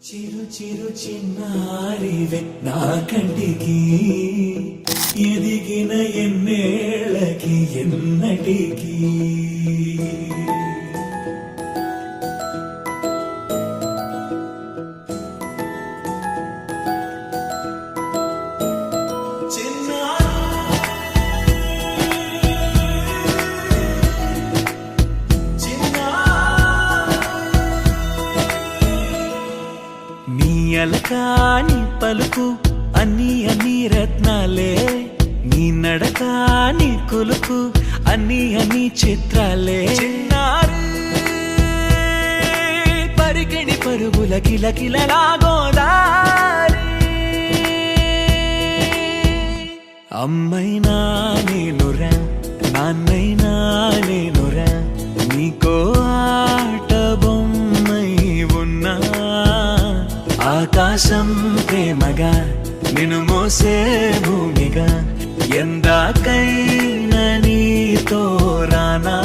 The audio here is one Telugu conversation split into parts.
చిరు చిరు చిన్నారివే నా కంటికి ఎదిగిన ఎన్నేళ్ళకి ఎన్నటికి అలకాని పలుకు అన్ని అన్ని రత్నాలే నీ నడక నీ కొలుకు అన్ని అన్ని చిత్రాలే చిన్నారు పరికిణి పరుగుల కిలకిలలా గోదారి అమ్మైనా నేనురా నాన్నైనా నేనురా నీకో ఆట బొమ్మై ఉన్నా ఆకాశం ప్రేమగా నిన్ను మోసే భూమిగా ఎందాకైనా నీతో రానా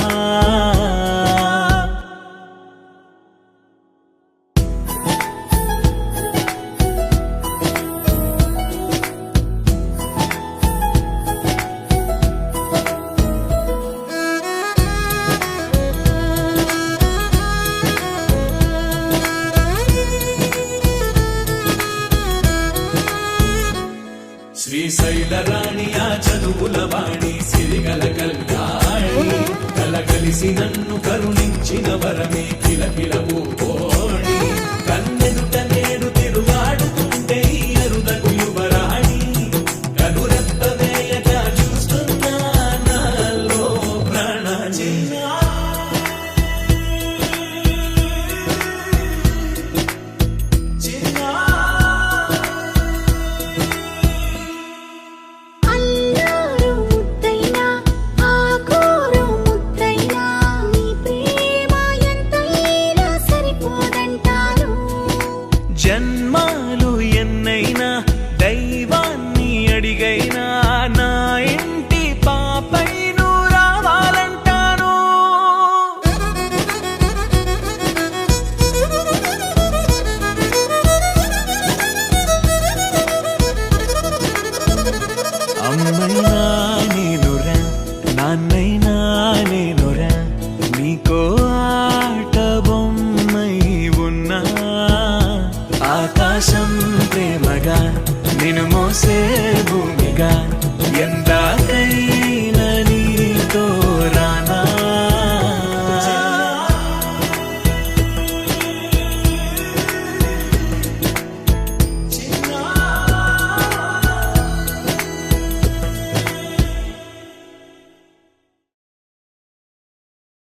శ్రీశైల రాణి ఆ చదువుల వాణి సిరిగల కళ్యాణి కలగలిసి నన్ను కరుణించిన వరమే కిలకిలవు